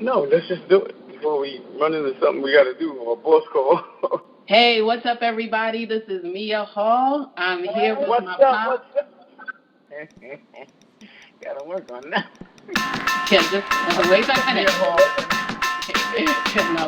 No, let's just do it before we run into something we got to do or boss call. Hey, what's up, everybody? This is Mia Hall. I'm here with What's my up? pop. What's up? Gotta work on that. Yeah, just wait a minute. Mia Hall. No,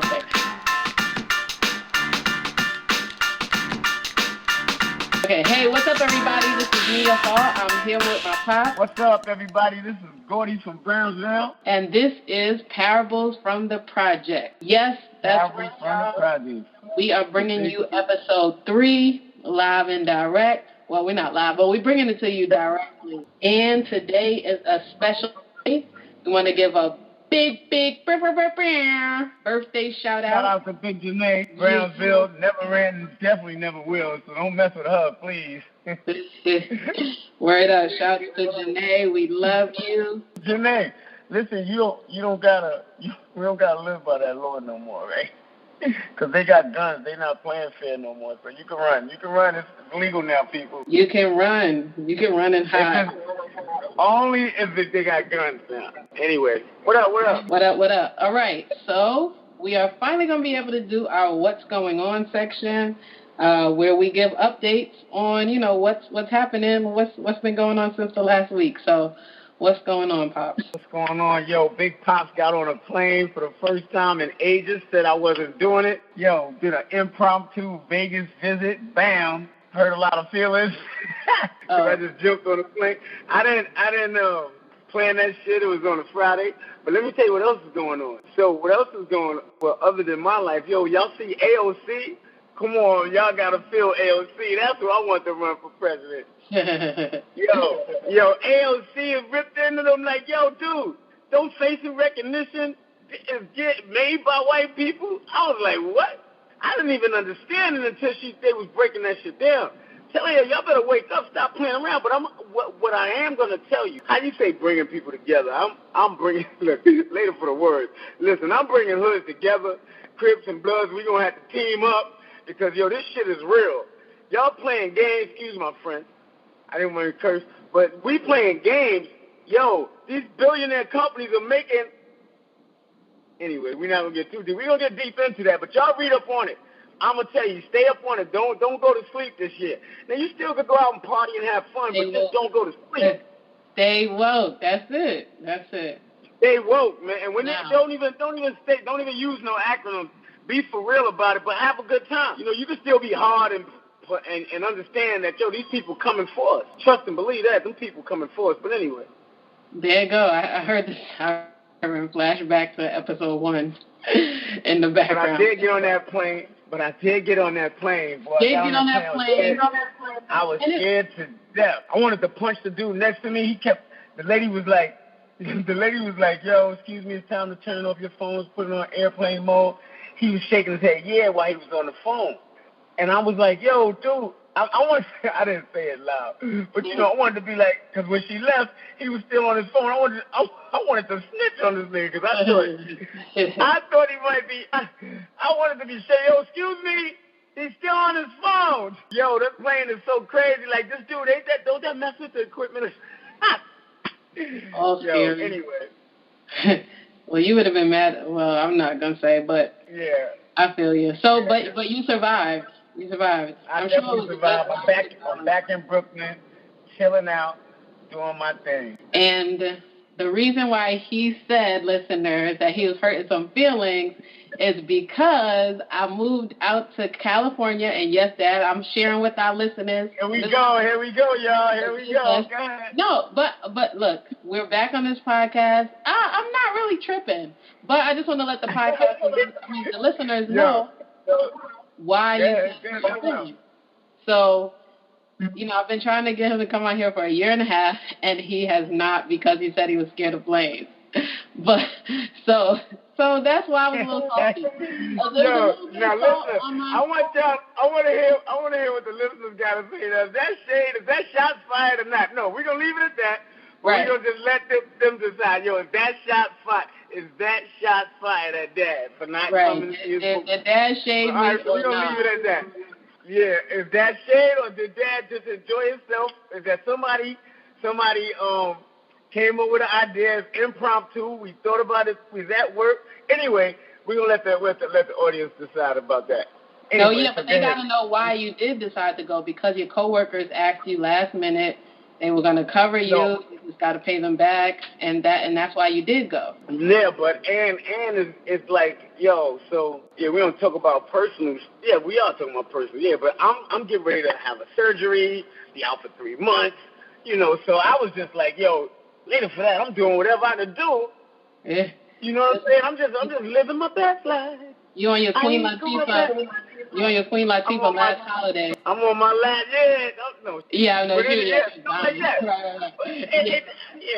okay. Hey, what's up, everybody? This is Mia Hall. I'm here with my pop. What's up, everybody? This is Gordy from Brownsville. And this is Parables from the Project. Yes, that's Parables from the Project. We are bringing you episode 3 live and direct. Well, we're not live, but we're bringing it to you directly. And today is a special day. We want to give a big birthday shout out. Shout out to Big Janae, Brownsville. Never ran and definitely never will, so don't mess with her, please. Word up. Shout out to Janae. We love you. Janae, listen, we don't gotta live by that law no more, right? Because they got guns. They not playing fair no more. So you can run. It's legal now, people. You can run. You can run and hide. Only if they got guns now. Anyway, what up? What up? All right. So we are finally going to be able to do our What's Going On section, where we give updates on, what's happening, what's been going on since the last week. So what's going on, Pops? What's going on? Yo, Big Pops got on a plane for the first time in ages, said I wasn't doing it. Yo, did an impromptu Vegas visit. Bam. Hurt a lot of feelings. I just jumped on the plane. I didn't plan that shit. It was on a Friday. But let me tell you what else is going on. So what else is going on? Well, other than my life, yo, y'all see AOC? Come on, y'all got to feel AOC. That's who I want to run for president. Yo, AOC is ripped into them like, yo, dude, those facial recognition is made by white people. I was like, what? I didn't even understand it until they was breaking that shit down. Tell her, y'all better wake up, stop playing around. But what I am gonna tell you, how you say bringing people together? I'm bringing look later for the words. Listen, I'm bringing hoods together, Crips and Bloods. We gonna have to team up because yo, this shit is real. Y'all playing games. Excuse my friend. I didn't want to curse, but we playing games. Yo, these billionaire companies are making. Anyway, we're not going to get too deep. We're going to get deep into that, but y'all read up on it. I'm going to tell you, stay up on it. Don't go to sleep this year. Now, you still could go out and party and have fun, but just don't go to sleep. Stay woke. That's it. Stay woke, man. And when they don't even use no acronym. Be for real about it, but have a good time. You know, you can still be hard and understand that, yo, these people coming for us. Trust and believe that. Them people coming for us. But anyway. There you go. I heard this. I flashback to episode 1 in the background. But I did get on that plane. Boy, I was scared to death. I wanted to punch the dude next to me. The lady was like, yo, excuse me, it's time to turn off your phones, put it on airplane mode. He was shaking his head, yeah, while he was on the phone. And I was like, yo, dude, I didn't say it loud, but I wanted to be like, because when she left, he was still on his phone. I wanted to snitch on this nigga because I thought he might be. I wanted to be saying, yo, excuse me, he's still on his phone. Yo, that plane is so crazy. Like this dude, don't that mess with the equipment? All scary. Yo, anyway. Well, you would have been mad. Well, I'm not gonna say, but yeah, I feel you. So, but you survived. You survived. I definitely survived. I'm back in Brooklyn, chilling out, doing my thing. And the reason why he said, listeners, that he was hurting some feelings is because I moved out to California. And yes, Dad, I'm sharing with our listeners. Here we go, y'all. Here we go. Go ahead. No, but look, we're back on this podcast. I'm not really tripping, but I just want to let the podcast, the listeners know. Why you so, I've been trying to get him to come out here for a year and a half, and he has not because he said he was scared of planes. But so that's why I was a little salty. Now listen, I want to hear what the listeners got to say. Is that shade? Is that shots fired or not? No, we're gonna leave it at that. Right. We're gonna just let them decide. Yo, if that shot fired. Is that shot fired at Dad for not coming to his book? Did Dad shade me? All right, so we're going to leave it at that. Yeah, is that shade or did Dad just enjoy himself? Is that somebody came up with the ideas, impromptu. We thought about it. We was at work. Anyway, we're going to let the audience decide about that. Anyway, no, yeah, but they got to know why you did decide to go, because your coworkers asked you last minute. They were going to cover you. No. You just got to pay them back, and that's why you did go. Yeah, but and it's like, yo, so yeah, we don't talk about personal. Yeah, we are talking about personal. Yeah, but I'm getting ready to have a surgery, be out for 3 months. You know, so I was just like, yo, later for that, I'm doing whatever I can do. Yeah. You know what I'm saying? I'm just living my best life. You on your Queen Latifah? You on your Queen Latifah last holiday? I'm on my last. Yeah, no. Yeah, I know. Yeah,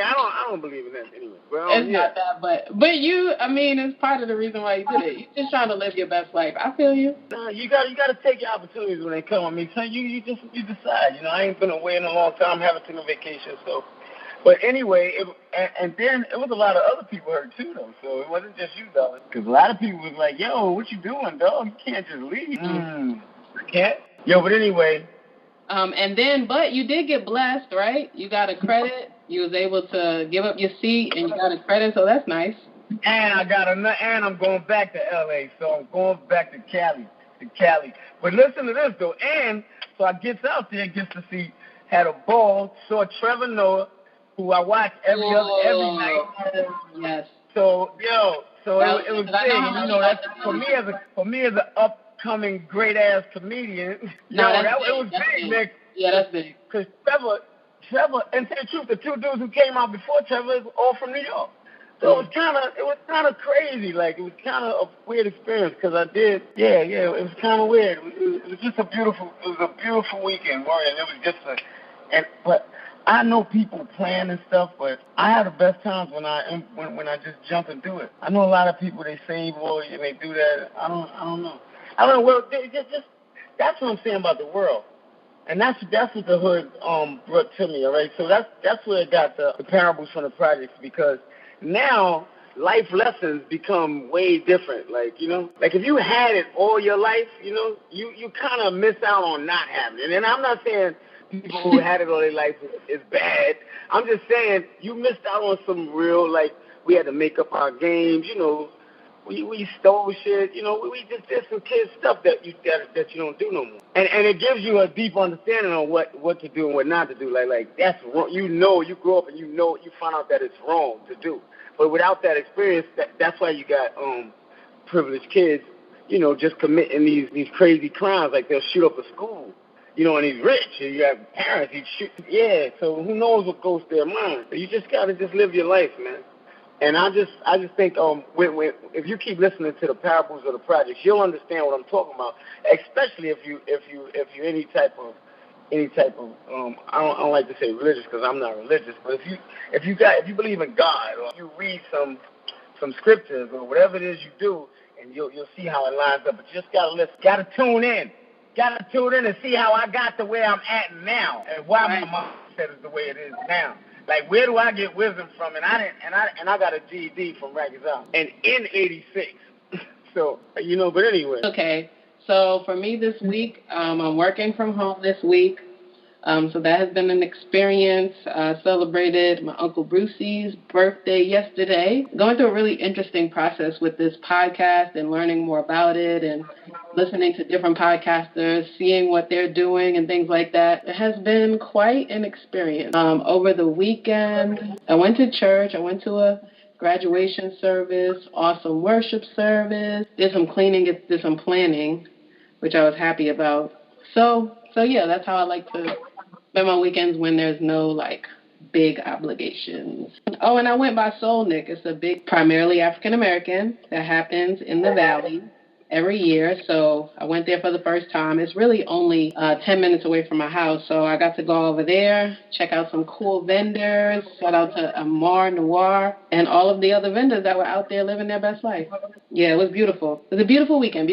I don't believe in that anyway. Well, it's not that, but you. I mean, it's part of the reason why you did it. You're just trying to live your best life. I feel you. Nah, you got to take your opportunities when they come. I mean, so you decide. You know, I ain't been away in a long time. Haven't taken a vacation, so. But anyway, and then it was a lot of other people hurt too, though. So it wasn't just you, dog. Because a lot of people was like, "Yo, what you doing, dog? You can't just leave." Can't. Yo, but anyway. But you did get blessed, right? You got a credit. You was able to give up your seat, and you got a credit, so that's nice. And I'm going back to LA, so I'm going back to Cali. But listen to this though, and so I gets out there, gets to see, had a ball, saw Trevor Noah, who I watch every night. Yes. So it was big. You know, that's for me as an upcoming great ass comedian. It was big, Nick. Yeah, that's big. Because Trevor, and to the truth, the two dudes who came out before Trevor is all from New York. So it was kind of crazy. Like, it was kind of a weird experience because I did. Yeah, it was kind of weird. It was just a beautiful weekend, and it was just but. I know people plan and stuff, but I have the best times when I just jump and do it. I know a lot of people, they save oil and they do that. I don't know. Well, that's what I'm saying about the world, and that's what the hood brought to me. All right, so that's where it got the parables from the projects, because now life lessons become way different. Like, you know, like if you had it all your life, you know, you kind of miss out on not having it. And I'm not saying people who had it all their life is bad. I'm just saying you missed out on some real, like, we had to make up our games, you know, we stole shit, you know, we just did some kid stuff that you don't do no more. And it gives you a deep understanding on what to do and what not to do. Like that's wrong. You know, you grow up and you find out that it's wrong to do. But without that experience, that's why you got privileged kids, you know, just committing these crazy crimes. Like they'll shoot up a school. You know, and he's rich, and you have parents, he'd shoot. Yeah, so who knows what goes through their mind. So you just got to just live your life, man. And I just think if you keep listening to the parables of the projects, you'll understand what I'm talking about. Especially if you any type of I don't like to say religious because I'm not religious, but if you believe in God, or you read some scriptures or whatever it is you do, and you'll see how it lines up. But you just gotta tune in. Got to tune in and see how I got to where I'm at now, and why my mindset is the way it is now. Like, where do I get wisdom from? And I got a GED from Rikers Island, and in '86. So, you know. But anyway. Okay. So for me this week, I'm working from home this week. So that has been an experience. Celebrated my Uncle Brucey's birthday yesterday. Going through a really interesting process with this podcast and learning more about it and listening to different podcasters, seeing what they're doing and things like that. It has been quite an experience. Over the weekend, I went to church. I went to a graduation service, awesome worship service. Did some cleaning, did some planning, which I was happy about. So yeah, that's how I like to spend my weekends when there's no, like, big obligations. Oh, and I went by Soul Nick. It's a big, primarily African-American that happens in the Valley every year. So I went there for the first time. It's really only 10 minutes away from my house. So I got to go over there, check out some cool vendors. Shout out to Amar Noir and all of the other vendors that were out there living their best life. Yeah, it was beautiful. It was a beautiful weekend.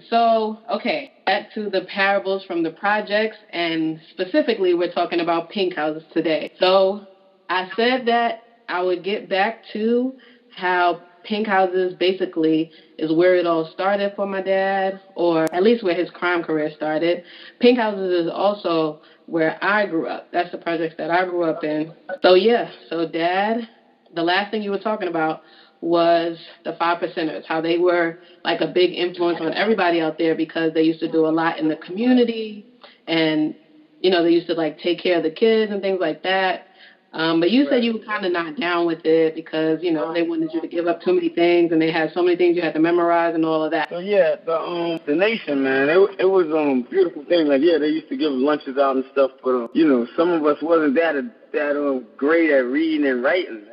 So, okay, back to the parables from the projects. And specifically, we're talking about pink houses today. So I said that I would get back to how pink houses basically is where it all started for my dad, or at least where his crime career started. Pink houses is also where I grew up. That's the projects that I grew up in. So, yeah. So, Dad, the last thing you were talking about was the 5%ers, how they were like a big influence on everybody out there because they used to do a lot in the community and, you know, they used to like take care of the kids and things like that. But you said you were kind of not down with it because, you know, they wanted you to give up too many things and they had so many things you had to memorize and all of that. So, yeah, the nation, man, it was a beautiful thing. Like, yeah, they used to give lunches out and stuff, but, you know, some of us wasn't that great at reading and writing.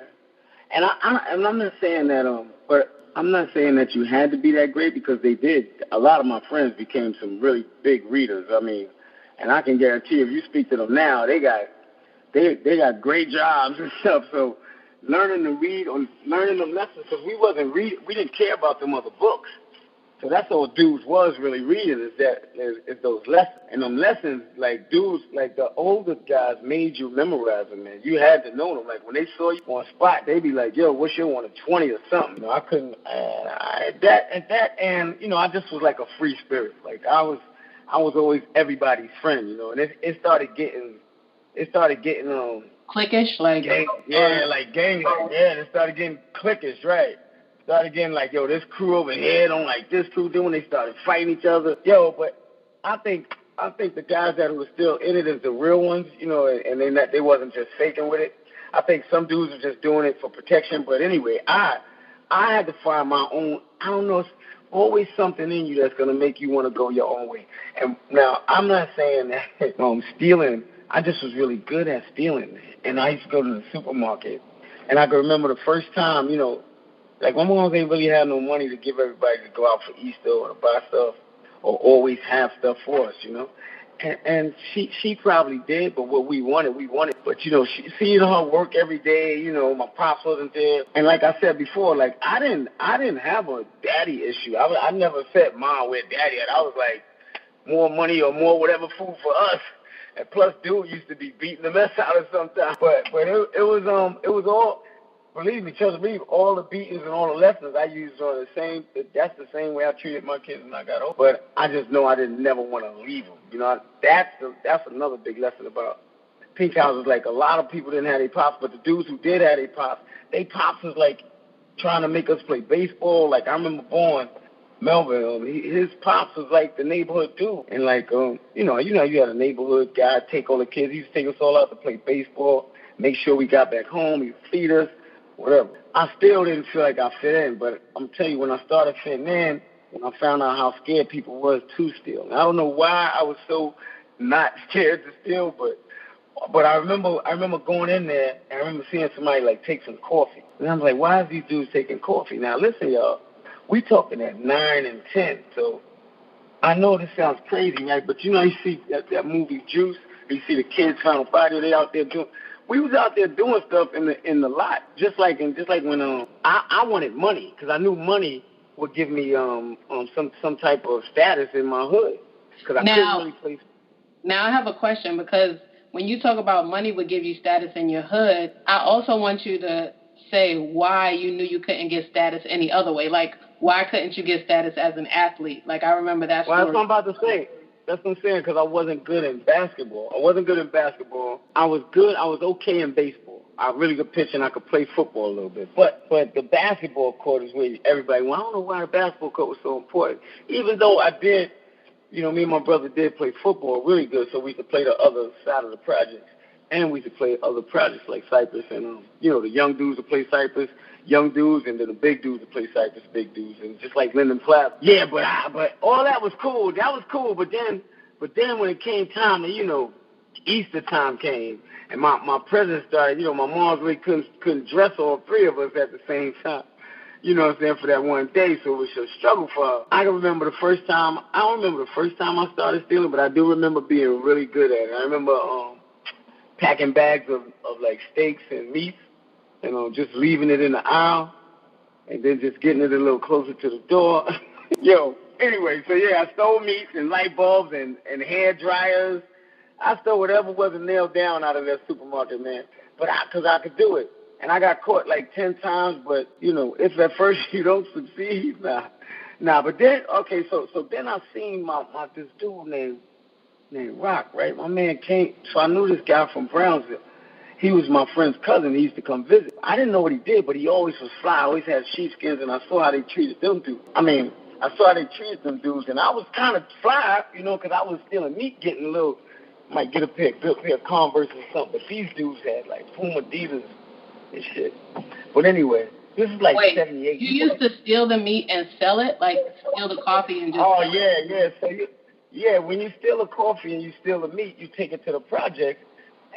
And I'm not saying that, but I'm not saying that you had to be that great because they did. A lot of my friends became some really big readers. I mean, and I can guarantee if you speak to them now, they got great jobs and stuff. So learning to read or learning them lessons, because we didn't care about them other books. So that's all dudes was really reading is those lessons. And them lessons, like dudes, like the older guys made you memorize them, man. You had to know them. Like when they saw you on spot, they'd be like, yo, what's your one, a 20 or something? You know, I couldn't, and you know, I just was like a free spirit. Like I was always everybody's friend, you know, and it started getting cliquish, like gang, it started getting cliquish, right? Started getting like, yo, this crew over here don't like this crew. Then when they started fighting each other, yo, but I think the guys that were still in it is the real ones, you know, and they wasn't just faking with it. I think some dudes are just doing it for protection. But anyway, I had to find my own. I don't know. It's always something in you that's gonna make you want to go your own way. And now I'm not saying that stealing. I just was really good at stealing, and I used to go to the supermarket, and I can remember the first time, you know. Like, my mom ain't really had no money to give everybody to go out for Easter or to buy stuff or always have stuff for us, you know. And she probably did, but what we wanted. But, you know, she seeing her work every day, you know, my pops wasn't there. And like I said before, like, I didn't have a daddy issue. I never said, Mom, where daddy at? I was like, more money or more whatever food for us. And plus, dude used to be beating the mess out of sometimes. But it was all... Believe me, trust me, all the beatings and all the lessons I used are the same. That's the same way I treated my kids when I got old. But I just know I didn't never want to leave them. You know, that's another big lesson about Pink House. Is like a lot of people didn't have their pops, but the dudes who did have their pops was like trying to make us play baseball. Like I remember born Melvin, his pops was like the neighborhood dude, and like you know, you had a neighborhood guy take all the kids. He used to take us all out to play baseball, make sure we got back home. He'd feed us. Whatever. I still didn't feel like I fit in, but I'm telling you, when I started fitting in, when I found out how scared people was to steal. And I don't know why I was so not scared to steal, but I remember going in there and I remember seeing somebody like take some coffee. And I was like, why is these dudes taking coffee? Now listen, y'all, we talking at 9 and 10, so I know this sounds crazy, right? But you know, you see that movie Juice, you see the kids found a body, they out there doing. We was out there doing stuff in the lot, just like when I wanted money because I knew money would give me some type of status in my hood because I couldn't really play. Now I have a question because when you talk about money would give you status in your hood, I also want you to say why you knew you couldn't get status any other way. Like why couldn't you get status as an athlete? Like I remember that. Well, that's what I'm about to say. That's what I'm saying, because I wasn't good in basketball. I was good. I was okay in baseball. I really could pitch and I could play football a little bit. But the basketball court is where everybody went. I don't know why the basketball court was so important. Even though I did, you know, me and my brother did play football really good, so we could play the other side of the projects. And we could play other projects like Cypress and, you know, the young dudes would play Cypress, young dudes, and then the big dudes would play Cypress, big dudes, and just like Linden Flap. Yeah, but all that was cool. That was cool. But then when it came time to, you know, Easter time came, and my presence started, you know, my mom really couldn't dress all three of us at the same time. You know what I'm saying, for that one day, so it was a struggle for her. I don't remember the first time I started stealing, but I do remember being really good at it. I remember packing bags of like steaks and meats, you know, just leaving it in the aisle, and then just getting it a little closer to the door. Yo, anyway, so yeah, I stole meats and light bulbs and hair dryers. I stole whatever wasn't nailed down out of that supermarket, man. But because I could do it. And I got caught like 10 times, but, you know, if at first you don't succeed, nah. But then, okay, so then I seen this dude named named Rock, right? My man came, so I knew this guy from Brownsville. He was my friend's cousin. He used to come visit. I didn't know what he did, but he always was fly. Always had sheepskins, and I saw how they treated them dudes. I saw how they treated them dudes, and I was kind of fly, because I was stealing meat, getting a little, might get a pair of Converse or something. But these dudes had like Puma Adidas and shit. But anyway, this is like 78. You used to steal the meat and sell it, like steal the coffee and just. Oh yeah. So when you steal a coffee and you steal the meat, you take it to the project,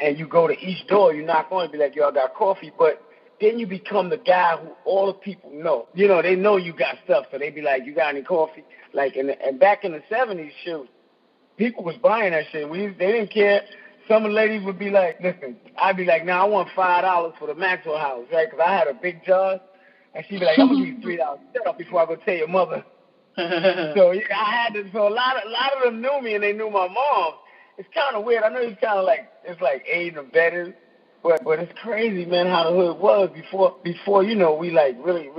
and you go to each door. You're not going to be like, yo, I got coffee, but then you become the guy who all the people know. They know you got stuff, so they be like, you got any coffee? Like, and back in the 70s, shoot, people was buying that shit. They didn't care. Some ladies would be like, listen, I'd be like, I want $5 for the Maxwell house, right? Because I had a big jar, and she'd be like, I'm going to give you $3. Shut up before I go tell your mother. So yeah, I had to. So a lot of them knew me, and they knew my mom. It's kind of weird. I know it's kind of like aiding and abetting, but it's crazy, man, how the hood was before we like really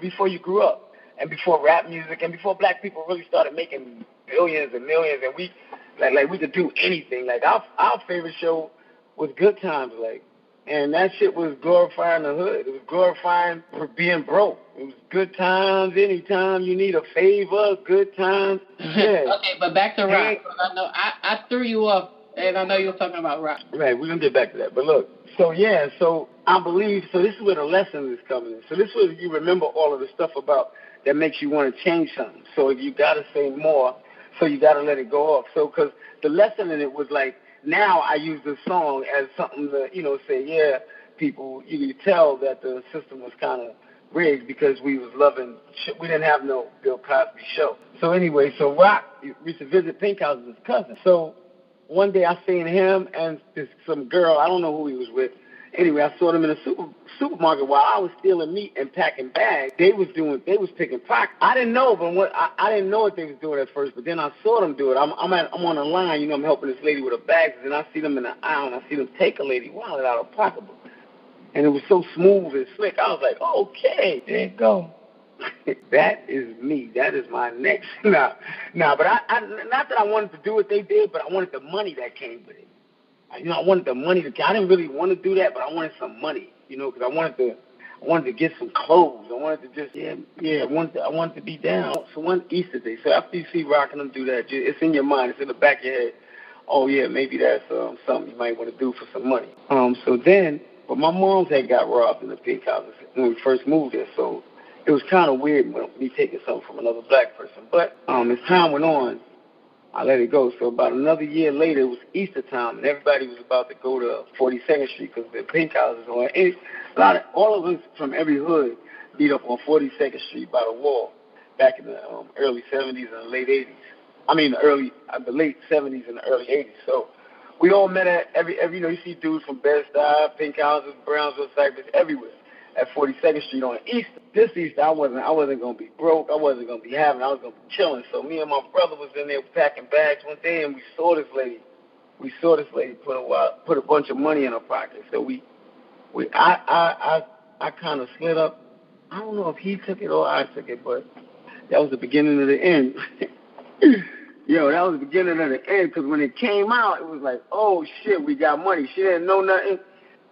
before you grew up, and before rap music, and before black people really started making billions and millions, and we like we could do anything. Like our favorite show was Good Times, like. And that shit was glorifying the hood. It was glorifying for being broke. It was good times, anytime you need a favor, good times. Yeah. Okay, but back to rap. I know I threw you off, and I know you were talking about rap. Right, we're going to get back to that. But look, so I believe, this is where the lesson is coming in. So this is where you remember all of the stuff about that makes you want to change something. So if you got to say more, so you got to let it go off. So because the lesson in it was like, now I use this song as something to, say, yeah, people, you could tell that the system was kind of rigged because we was loving, we didn't have no Bill Cosby show. So anyway, so Rock used to visit Pink House with his cousin. So one day I seen him and some girl, I don't know who he was with. Anyway, I saw them in a supermarket while I was stealing meat and packing bags. They was picking pockets. I didn't know, but I didn't know what they was doing at first. But then I saw them do it. I'm on a line, I'm helping this lady with her bags, and I see them in the aisle, and I see them take a lady wallet out of her pocketbook, and it was so smooth and slick. I was like, okay, there you go. That is me. That is my next. But I not that I wanted to do what they did, but I wanted the money that came with it. I wanted the money I didn't really want to do that, but I wanted some money, because I wanted to get some clothes. I wanted to just, I wanted to be down. So one Easter day, so after you see Rock and them do that, it's in your mind, it's in the back of your head. Oh yeah, maybe that's something you might want to do for some money. But my mom's had got robbed in the Pink House when we first moved there, so it was kind of weird me taking something from another black person. But as time went on, I let it go. So about another year later, it was Easter time, and everybody was about to go to 42nd Street because the Pink House is on. And all of us from every hood meet up on 42nd Street by the wall back in the early 70s and late 80s. The late 70s and the early 80s. So we all met at every you see dudes from Bed-Stuy, Pink Houses, Brownsville, Cypress, everywhere at 42nd Street on Easter. This Easter, I wasn't going to be broke. I wasn't going to be having. I was going to be chilling. So me and my brother was in there packing bags one day, and we saw this lady. Put a bunch of money in her pocket. So I kind of slid up. I don't know if he took it or I took it, but that was the beginning of the end. That was the beginning of the end, because when it came out, it was like, oh shit, we got money. She didn't know nothing.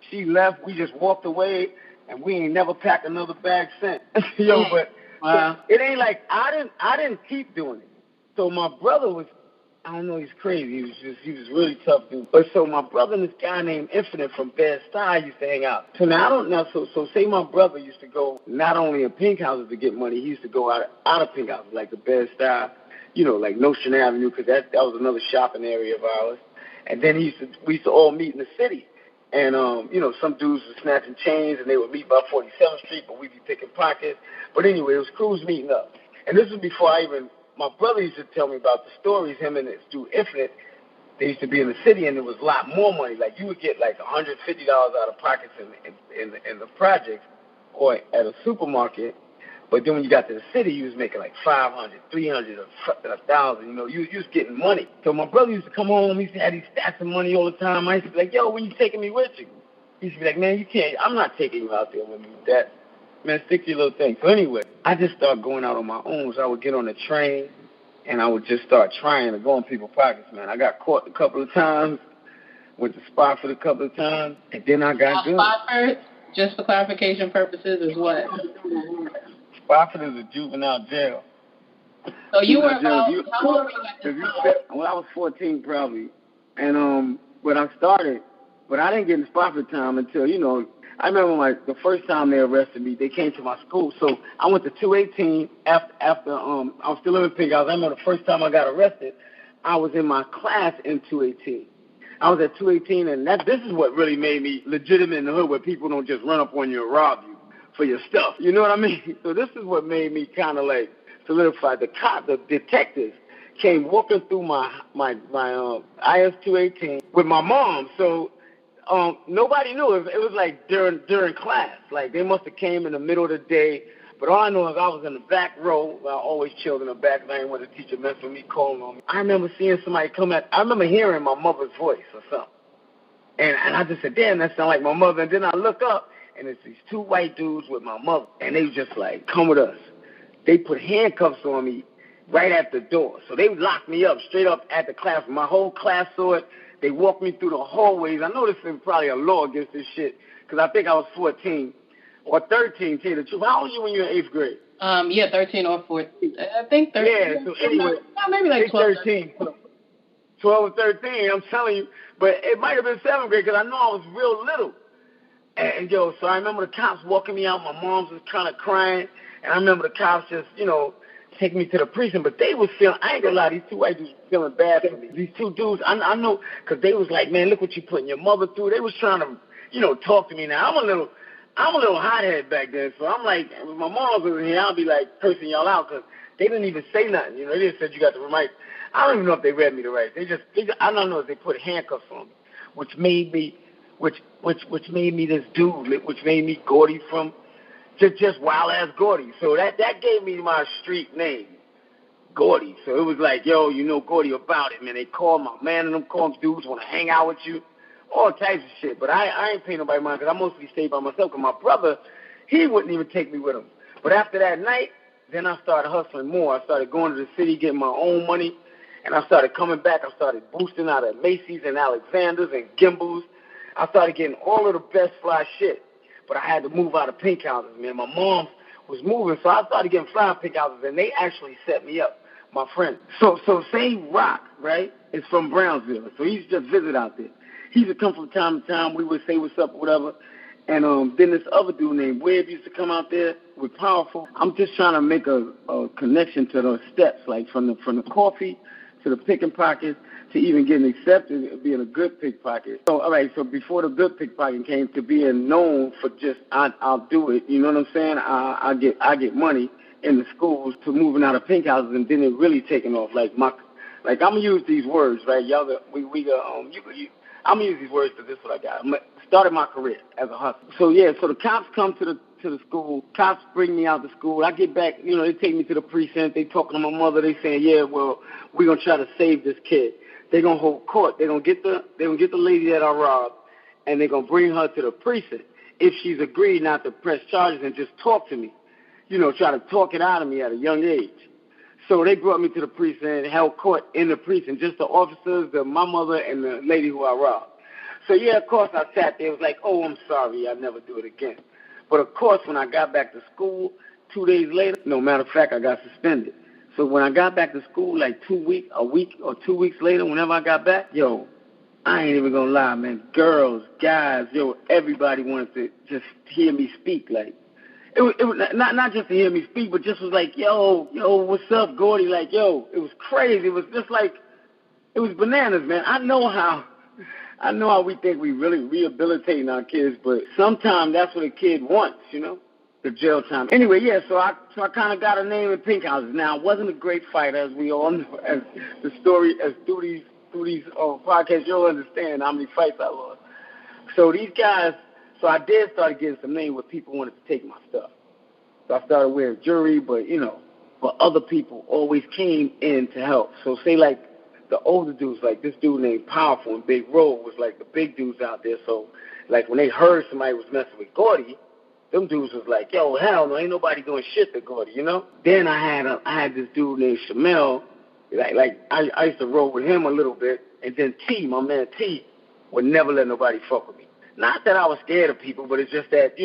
She left. We just walked away. And we ain't never packed another bag since. But wow. It ain't like I didn't keep doing it. So my brother was, I don't know, he's crazy. He was really tough dude. But so my brother and this guy named Infinite from Bed-Stuy used to hang out. So now I don't know. So say my brother used to go not only in Pink Houses to get money, he used to go out of Pink Houses, like the Bed-Stuy, like Nostrand Avenue, because that was another shopping area of ours. And then we used to all meet in the city. And, some dudes were snatching chains, and they would meet by 47th Street, but we'd be picking pockets. But anyway, it was crews meeting up. And this was before my brother used to tell me about the stories, him and his dude Infinite. They used to be in the city, and there was a lot more money. Like, you would get, like, $150 out of pockets in the projects or at a supermarket. But then when you got to the city, you was making like $500, $300, $1,000. You was getting money. So my brother used to come home. He used to have these stacks of money all the time. I used to be like, yo, when you taking me with you? He used to be like, man, you can't. I'm not taking you out there with me with that. Man, stick to your little thing. So anyway, I just started going out on my own. So I would get on the train, and I would just start trying to go in people's pockets, man. I got caught a couple of times, went to Spofford a couple of times, and then I got good. Spofford, just for clarification purposes, is what? Spofford is a juvenile jail. So you were about, how old were you at this time? Well, I was 14 probably, and but I started, but I didn't get in Spofford time until, you know, I remember the first time they arrested me, they came to my school. So I went to 218 after I was still living in Pink House. I remember the first time I got arrested, I was in my class in 218. I was at 218, and this is what really made me legitimate in the hood, where people don't just run up on you and rob you for your stuff. You know what I mean? So this is what made me kind of like solidify. The detectives came walking through my IS 218 with my mom. So nobody knew. It was like during class. Like they must have came in the middle of the day. But all I know is I was in the back row. I always chilled in the back. I didn't want the teacher mess with me, calling on me. I remember seeing somebody come at. I remember hearing my mother's voice or something. And I just said, damn, that sounds like my mother. And then I look up, and it's these two white dudes with my mother. And they just like, come with us. They put handcuffs on me right at the door. So they locked me up straight up at the class. My whole class saw it. They walked me through the hallways. I know this is probably a law against this shit, because I think I was 14 or 13, to tell you the truth. How old were you when you were in 8th grade? Yeah, 13 or 14. I think 13. Yeah, so anyway. Maybe like 12. 13. 12 or 13, I'm telling you. But it might have been 7th grade, because I know I was real little. And yo, so I remember the cops walking me out. My mom was kind of crying. And I remember the cops just, you know, taking me to the precinct. But they was feeling, I ain't gonna lie, these two white dudes were feeling bad for me. These two dudes, I know, because they was like, man, look what you putting your mother through. They was trying to, you know, talk to me. Now, I'm a little hothead back then. So I'm like, if my mom was in here, I'll be like cursing y'all out, because they didn't even say nothing. You know, they just said you got the right. I don't even know if they read me the right. They I don't know if they put handcuffs on me, which made me this dude, which made me Gordy from just wild ass Gordy. So that gave me my street name, Gordy. So it was like, yo, you know Gordy about it, man. They call my man and them calling dudes want to hang out with you, all types of shit. But I ain't paying nobody mind, because I mostly stayed by myself. Because my brother, he wouldn't even take me with him. But after that night, then I started hustling more. I started going to the city, getting my own money, and I started coming back. I started boosting out at Macy's and Alexander's and Gimbel's. I started getting all of the best fly shit. But I had to move out of Pink Houses, man. My mom was moving, so I started getting fly Pink Houses, and they actually set me up, my friend. So say Rock, right, is from Brownsville, so he used to just visit out there. He used to come from time to time. We would say what's up or whatever. And then this other dude named Webb used to come out there with Powerful. I'm just trying to make a connection to those steps, like from the coffee to the picking pockets to even getting accepted, being a good pickpocket. So, all right, so before the good pickpocket came to being known for just, I'll do it, you know what I'm saying? I get money in the schools, to moving out of Pink Houses, and then it really taking off. Like I'm gonna use these words, right? Y'all, I'm gonna use these words because this is what I got. Started my career as a hustler. So yeah, so the cops come to the school. Cops bring me out to school. I get back, you know, they take me to the precinct. They talking to my mother. They saying, yeah, well, we're gonna try to save this kid. They're gonna hold court. They're gonna get the lady that I robbed, and they're gonna bring her to the precinct if she's agreed not to press charges and just talk to me. You know, try to talk it out of me at a young age. So they brought me to the precinct, held court in the precinct, just the officers, my mother, and the lady who I robbed. So, yeah, of course, I sat there. It was like, oh, I'm sorry. I'll never do it again. But, of course, when I got back to school 2 days later, no matter of fact, I got suspended. So when I got back to school, like a week or 2 weeks later, whenever I got back, yo, I ain't even going to lie, man. Girls, guys, yo, everybody wanted to just hear me speak. Like, it was not just to hear me speak, but just was like, yo, what's up, Gordy? Like, yo, it was crazy. It was just like, it was bananas, man. I know how we think we really rehabilitating our kids, but sometimes that's what a kid wants, you know, the jail time. Anyway, yeah, so I kind of got a name in Pink Houses. Now, I wasn't a great fighter, as we all know, as the story, as through these podcasts, you'll understand how many fights I lost. So these guys, so I did start getting some name where people wanted to take my stuff. So I started wearing jewelry, but, you know, but other people always came in to help. So say like the older dudes, like this dude named Powerful and Big Roll was like the big dudes out there. So like when they heard somebody was messing with Gordy, them dudes was like, yo, hell no, ain't nobody doing shit to Gordy, you know? Then I had this dude named Shamel I used to roll with him a little bit, and then my man T, would never let nobody fuck with me. Not that I was scared of people, but it's just that,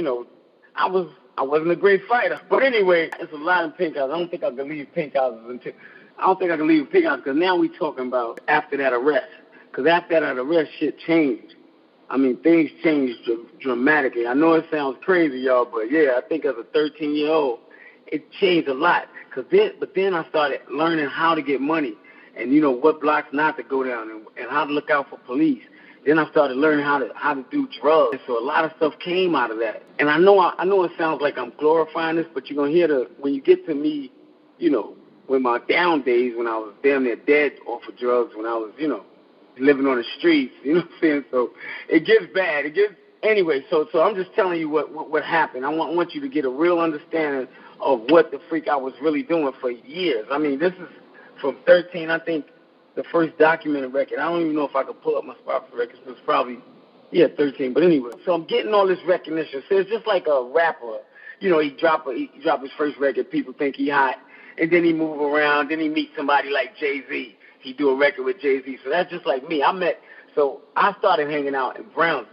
I wasn't a great fighter. But anyway, it's a lot of pink houses. I don't think I can leave pink houses because now we talking about after that arrest. Because after that arrest, shit changed. I mean, things changed dramatically. I know it sounds crazy, y'all, but yeah, I think as a 13-year-old, it changed a lot. But then I started learning how to get money and, what blocks not to go down and how to look out for police. Then I started learning how to do drugs. And so a lot of stuff came out of that. And I know it sounds like I'm glorifying this, but you're going to hear when you get to me, with my down days when I was damn near dead off of drugs, when I was, living on the streets, you know what I'm saying? So it gets bad. Anyway, so I'm just telling you what happened. I want you to get a real understanding of what the freak I was really doing for years. I mean, this is from 13, I think, the first documented record. I don't even know if I could pull up my Spotify records. It was probably, 13. But anyway, so I'm getting all this recognition. So it's just like a rapper. He drop his first record. People think he hot. And then he move around. Then he meet somebody like Jay-Z. He do a record with Jay-Z. So that's just like me. So I started hanging out in Brownsville.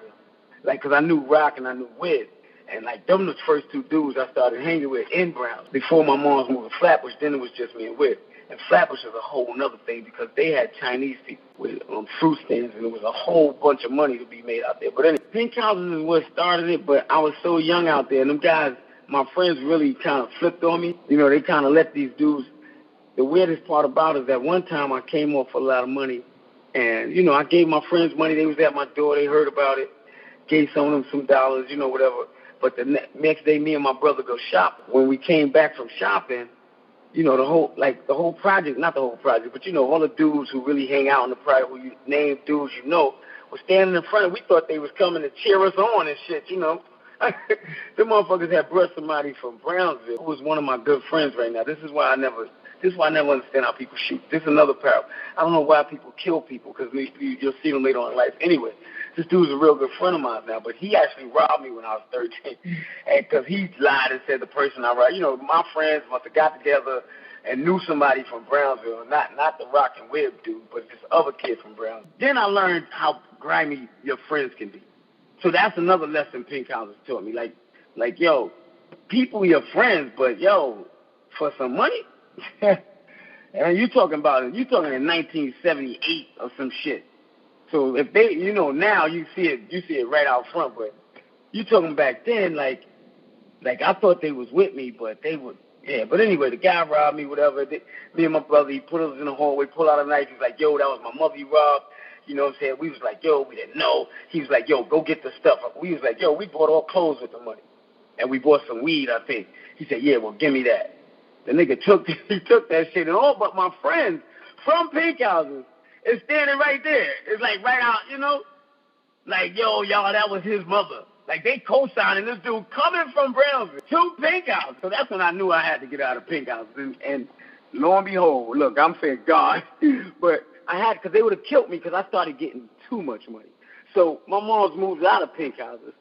Because I knew Rock and I knew Wiz. And, them the first two dudes I started hanging with in Brownsville. Before my mom's moved to Flatbush, then it was just me and Wiz. And Flatbush was a whole nother thing because they had Chinese people with fruit stands, and there was a whole bunch of money to be made out there. But anyway, pink houses is what started it, but I was so young out there, and them guys, my friends really kind of flipped on me. They kind of let these dudes. The weirdest part about it is that one time I came off a lot of money, and, I gave my friends money. They was at my door. They heard about it, gave some of them some dollars, whatever. But the next day, me and my brother go shopping. When we came back from shopping, the whole project, not the whole project, but, all the dudes who really hang out in the project, who you name dudes were standing in front, and we thought they was coming to cheer us on and shit, The motherfuckers had brought somebody from Brownsville who was one of my good friends right now. This is why I never understand how people shoot. This is another parable. I don't know why people kill people, because you'll see them later on in life. Anyway, this dude's a real good friend of mine now, but he actually robbed me when I was 13. And because he lied and said the person I robbed, my friends must have got together and knew somebody from Brownsville, not the Rock and Web dude, but this other kid from Brownsville. Then I learned how grimy your friends can be. So that's another lesson Pink Houses taught me. Yo, people your friends, but yo, for some money? And you're talking in 1978 or some shit. So if they, now you see it right out front, but you talking back then, like I thought they was with me, but they would, yeah. But anyway, the guy robbed me, whatever. Me and my brother, he put us in the hallway, pulled out a knife. He's like, yo, that was my mother you robbed. You know what I'm saying? We was like, yo, we didn't know. He was like, yo, go get the stuff. We was like, yo, we bought all clothes with the money. And we bought some weed, I think. He said, yeah, well, give me that. The nigga took that shit, and all but my friends from Pink Houses is standing right there. It's like right out, like, yo, y'all, that was his mother. Like, they co-signing this dude coming from Brownsville to Pink House. So that's when I knew I had to get out of Pink House. And lo and behold, look, I'm saying God, but I had, because they would have killed me because I started getting too much money. So my mom's moved out of Pink Houses.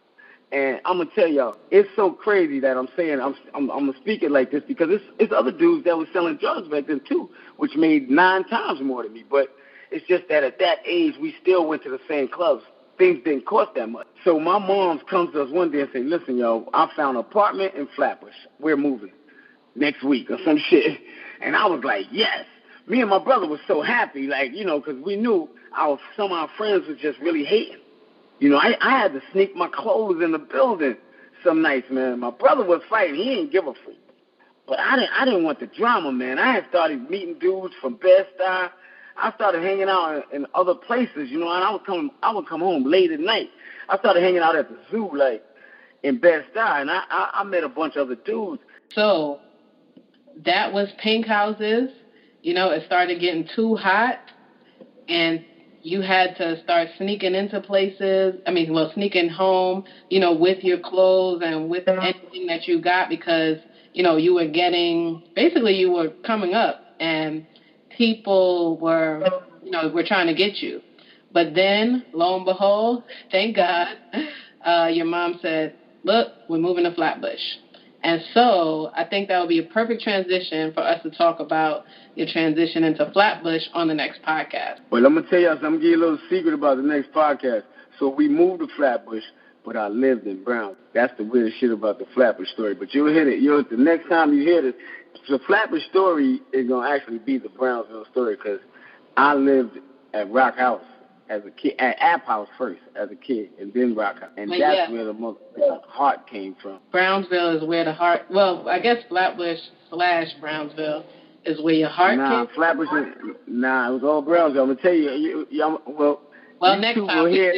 And I'm going to tell y'all, it's so crazy that I'm saying, I'm going to speak it like this, because it's other dudes that were selling drugs back then too, which made 9 times more than me. But it's just that at that age, we still went to the same clubs. Things didn't cost that much. So my mom comes to us one day and says, listen, yo, I found an apartment in Flatbush. We're moving next week or some shit. And I was like, yes. Me and my brother was so happy, because we knew some of our friends was just really hating. I had to sneak my clothes in the building some nights, man. My brother was fighting. He didn't give a freak. But I didn't want the drama, man. I had started meeting dudes from Bed-Stuy. I started hanging out in other places, and I would come home late at night. I started hanging out at the zoo, in Bed-Stuy, and I met a bunch of other dudes. So that was Pink Houses. It started getting too hot, and you had to start sneaking into places. Sneaking home, with your clothes and with anything that you got, because, you were coming up and people were trying to get you. But then, lo and behold, thank God, your mom said, look, we're moving to Flatbush. And so I think that would be a perfect transition for us to talk about your transition into Flatbush on the next podcast. Well, I'm going to tell you something. I'm going to give you a little secret about the next podcast. So we moved to Flatbush, but I lived in Brown. That's the weird shit about the Flatbush story. But you'll hear it. The next time you hear this, the Flatbush story is going to actually be the Brownsville story because I lived at Rock House as a kid, at App House first as a kid, and then Rock House. And that's where the heart came from. Brownsville is where the heart, well, I guess Flatbush / Brownsville is where your heart came from? Flatbush, it was all Brownsville. I'm going to tell you, well, next time will hear.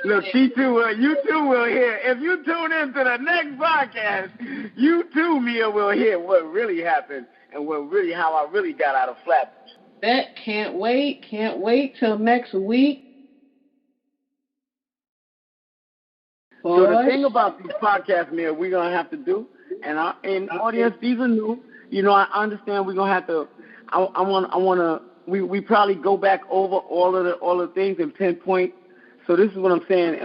Look, you too will hear. If you tune in to the next podcast, you too, Mia, will hear what really happened and how I really got out of Flatbush. Bet, can't wait till next week. So the thing about these podcasts, Mia, we're gonna have to do, and audience, these are new. I understand we're gonna have to. I wanna. We probably go back over all of the things and pinpoint. So this is what I'm saying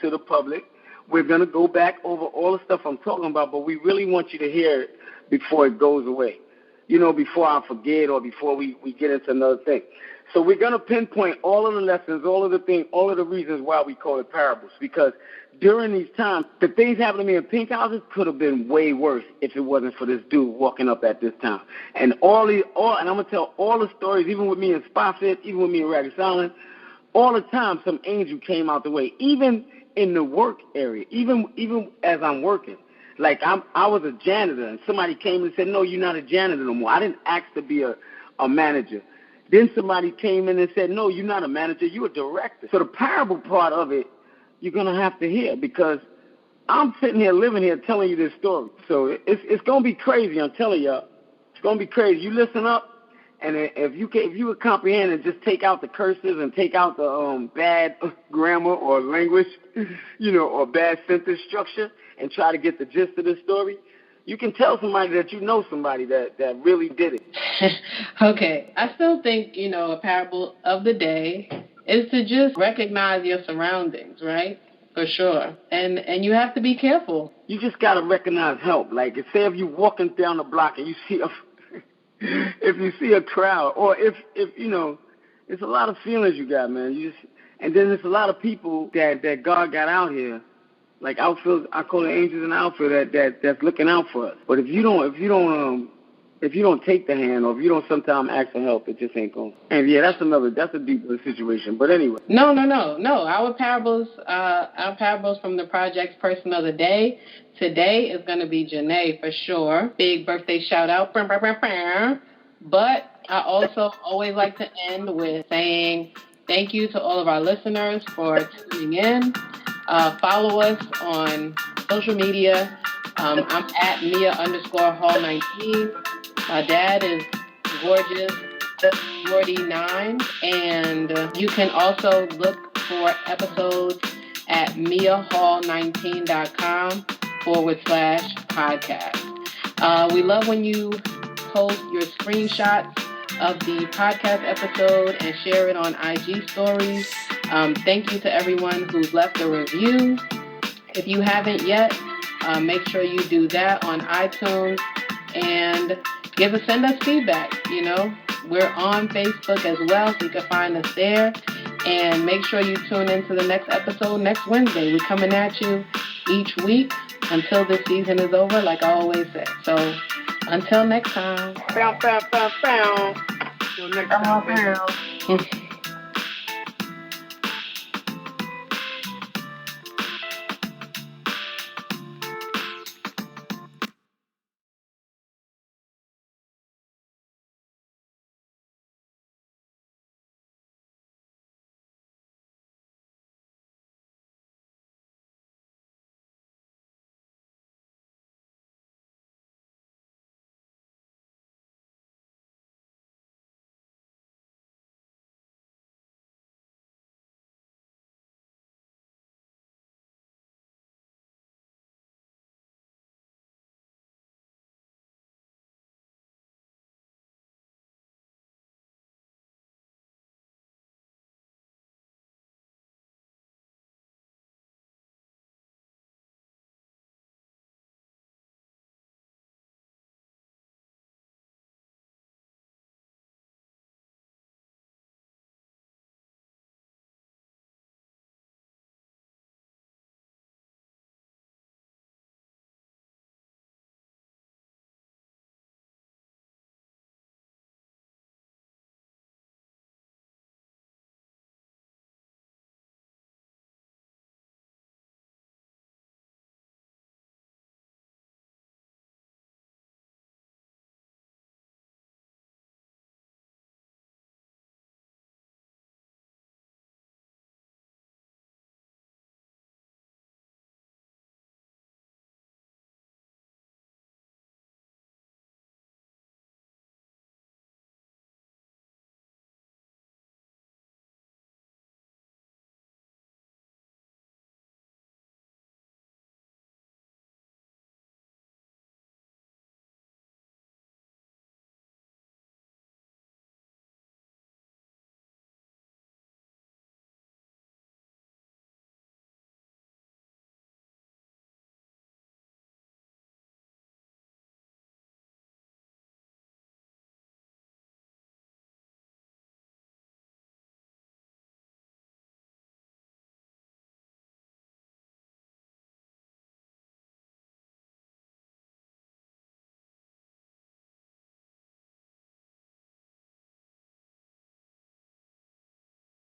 to the public. We're gonna go back over all the stuff I'm talking about, but we really want you to hear it before it goes away. Before I forget or before we get into another thing. So we're gonna pinpoint all of the lessons, all of the things, all of the reasons why we call it parables. Because during these times, the things happening to me in pink houses could have been way worse if it wasn't for this dude walking up at this time. And and I'm gonna tell all the stories, even with me in Spotfit, even with me in Ragged Island, all the time some angel came out the way, even in the work area, even as I'm working. Like I was a janitor, and somebody came and said, "No, you're not a janitor no more." I didn't ask to be a manager. Then somebody came in and said, "No, you're not a manager, you're a director." So the parable part of it, you're gonna have to hear because I'm sitting here, living here, telling you this story. So it's gonna be crazy. I'm telling y'all, it's gonna be crazy. You listen up, and if you would comprehend and just take out the curses and take out the bad grammar or language, or bad sentence structure, and try to get the gist of this story, you can tell somebody that you know somebody that really did it. Okay. I still think, a parable of the day is to just recognize your surroundings, right? For sure. And you have to be careful. You just got to recognize help. Like, say if you're walking down the block and you see if you see a crowd, or if it's a lot of feelings you got, man. And then there's a lot of people that God got out here. Like outfield, I call it angels in the outfield that's looking out for us. But if you don't take the hand, or if you don't sometimes ask for help, it just ain't going. And yeah, that's a deeper situation. But anyway. No. Our parables from the project's person of the day today is going to be Janae for sure. Big birthday shout out. But I also always like to end with saying thank you to all of our listeners for tuning in. Follow us on social media. I'm at Mia_Hall19. My dad is gorgeous, Gordy9. And you can also look for episodes at miahall19.com/podcast. We love when you post your screenshots of the podcast episode and share it on IG stories. Thank you to everyone who's left a review. If you haven't yet, make sure you do that on iTunes and send us feedback. We're on Facebook as well, so you can find us there. And make sure you tune into the next episode next Wednesday. We're coming at you each week until this season is over, like I always say. So until next time. Bow. Till next time.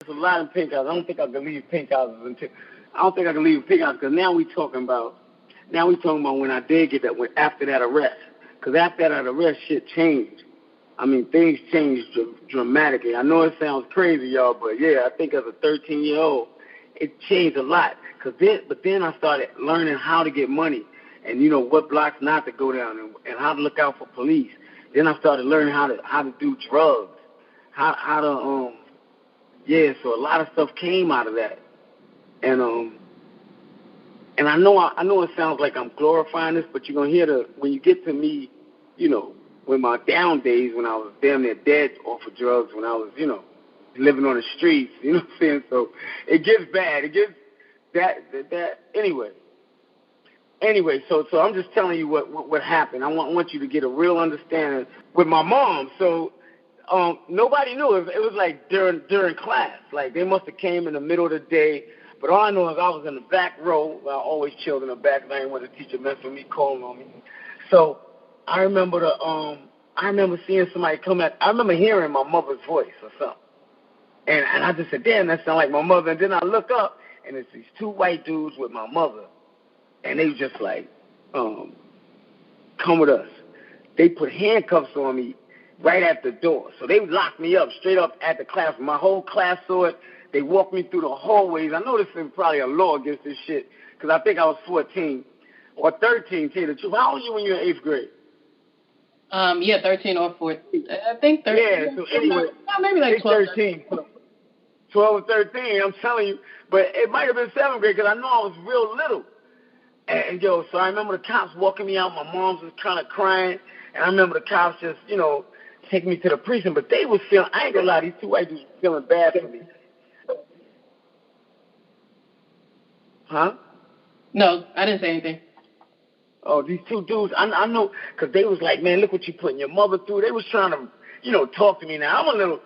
There's a lot of pink houses. I don't think I can leave pink houses because now we talking about when I did get that, after that arrest. Because after that arrest, shit changed. I mean, things changed dramatically. I know it sounds crazy, y'all, but yeah, I think as a 13-year-old, it changed a lot. But then I started learning how to get money and, what blocks not to go down and how to look out for police. Then I started learning how to do drugs, so a lot of stuff came out of that. And I know it sounds like I'm glorifying this, but you're going to hear when you get to me, with my down days, when I was damn near dead off of drugs, when I was, living on the streets, you know what I'm saying? So it gets bad. It gets that anyway. So I'm just telling you what happened. I want you to get a real understanding with my mom. So nobody knew. It was like during class. Like they must have came in the middle of the day. But all I know is I was in the back row. I always chilled in the back. I didn't want the teacher mess with me, calling on me. So I remember seeing somebody come at. I remember hearing my mother's voice or something. And I just said, damn, that sounds like my mother. And then I look up, and it's these two white dudes with my mother. And they just like, come with us. They put handcuffs on me right at the door. So they locked me up straight up at the class. My whole class saw it. They walked me through the hallways. I know this is probably a law against this shit because I think I was 14 or 13, to tell you the truth. How old were you when you were in 8th grade? 13 or 14. I think 13. Yeah, so anyway. Maybe like 12. 13. 12 or 13, I'm telling you. But it might have been 7th grade because I know I was real little. And so I remember the cops walking me out. My mom was kind of crying. And I remember the cops just, taking me to the precinct. But they was feeling, I ain't gonna lie, these two white dudes were feeling bad for me. Huh? No, I didn't say anything. Oh, these two dudes, I know, because they was like, man, look what you putting your mother through. They was trying to, talk to me. Now, I'm a little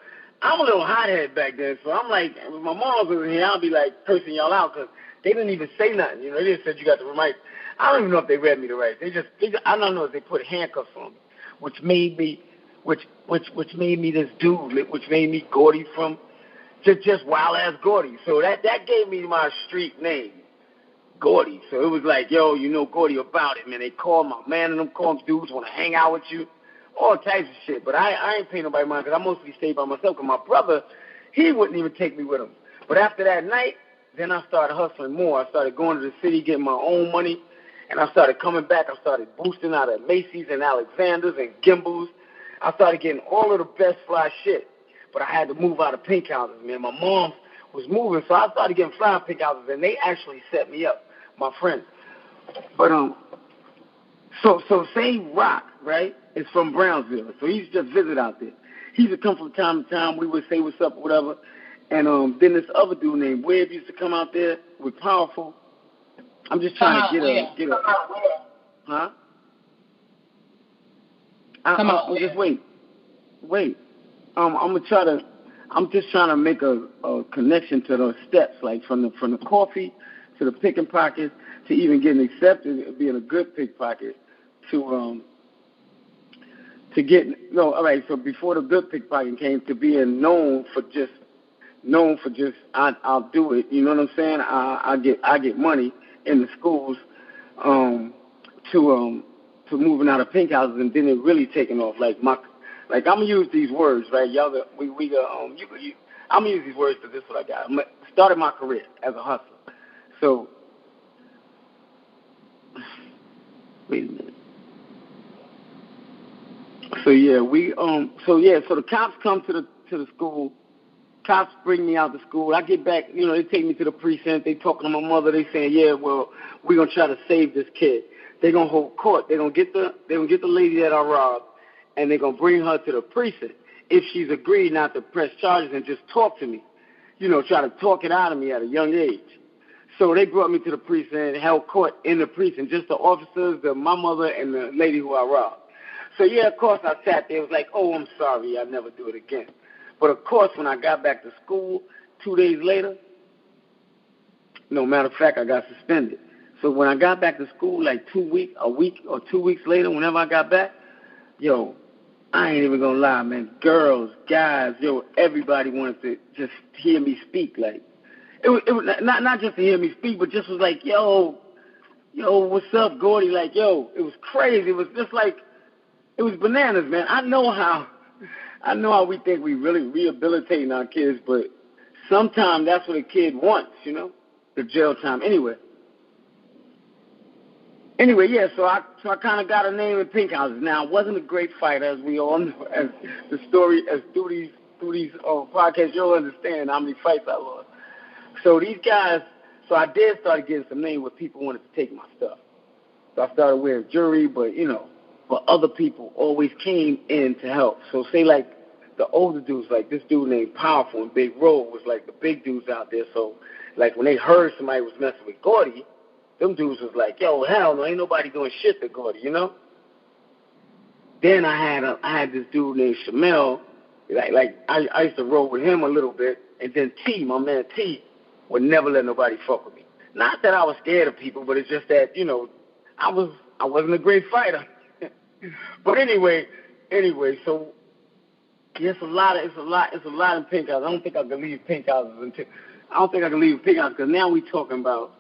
hothead back then, so I'm like, when my mom was in here, I'll be like cursing y'all out, because they didn't even say nothing. They just said you got the right. I don't even know if they read me the right. I don't know if they put handcuffs on me, which made me this dude, which made me Gordy from just wild ass Gordy. So that gave me my street name, Gordy. So it was like, yo, Gordy about it, man. They call my man and them dudes want to hang out with you, all types of shit. But I ain't paying nobody mind because I mostly stayed by myself. Because my brother, he wouldn't even take me with him. But after that night, then I started hustling more. I started going to the city, getting my own money, and I started coming back. I started boosting out at Macy's and Alexander's and Gimbals. I started getting all of the best fly shit. But I had to move out of pink houses, man. My mom was moving, so I started getting fly pink houses, and they actually set me up, my friends. But so say Rock, right, is from Brownsville, so he used to just visit out there. He used to come from time to time. We would say what's up or whatever. And then this other dude named Webb used to come out there with Powerful. I'm just trying to get a huh? Just wait. I'm just trying to make a connection to those steps, like from the coffee to the picking pockets to even getting accepted, being a good pickpocket, to get no. All right, so before the good pickpocket came to being known for just I'll do it. You know what I'm saying? I get money in the schools to moving out of pink houses, and then it really taking off. Like I'm gonna use these words, right? Y'all, I'm gonna use these words because this is what I got. I started my career as a hustler. So wait a minute. So the cops come to the school. Cops bring me out to school. I get back, they take me to the precinct. They talking to my mother. They saying, yeah, well, we're gonna try to save this kid. They're gonna hold court. They're gonna get the lady that I robbed, and they're gonna bring her to the precinct if she's agreed not to press charges and just talk to me, try to talk it out of me at a young age. So they brought me to the precinct, held court in the precinct, just the officers, my mother, and the lady who I robbed. So yeah, of course I sat there. It was like, oh, I'm sorry, I'll never do it again. But of course, when I got back to school 2 days later, matter of fact, I got suspended. So when I got back to school, like a week or 2 weeks later, whenever I got back, I I ain't even gonna lie, man. Girls, guys, yo, everybody wanted to just hear me speak. Like, it was not just to hear me speak, but just was like, yo, what's up, Gordy? Like, yo, it was crazy. It was just like, it was bananas, man. I know how we think we really rehabilitating our kids, but sometimes that's what a kid wants, the jail time. Anyway, yeah, so I kind of got a name in Pink Houses. Now, I wasn't a great fighter, as we all know, as the story, as through these podcasts, you'll understand how many fights I lost. So these guys, so I did start getting some names where people wanted to take my stuff. So I started wearing jewelry, but, but other people always came in to help. So say, like, the older dudes, like this dude named Powerful and Big Roll was, like, the big dudes out there. So, like, when they heard somebody was messing with Gordy, them dudes was like, yo, hell no, ain't nobody doing shit to Gordy, Then I had this dude named Shamel, like I used to roll with him a little bit, and then T, my man T, would never let nobody fuck with me. Not that I was scared of people, but it's just that, I wasn't a great fighter. But anyway, so yeah, it's a lot in Pink House. I don't think I can leave Pink Houses because now we talking about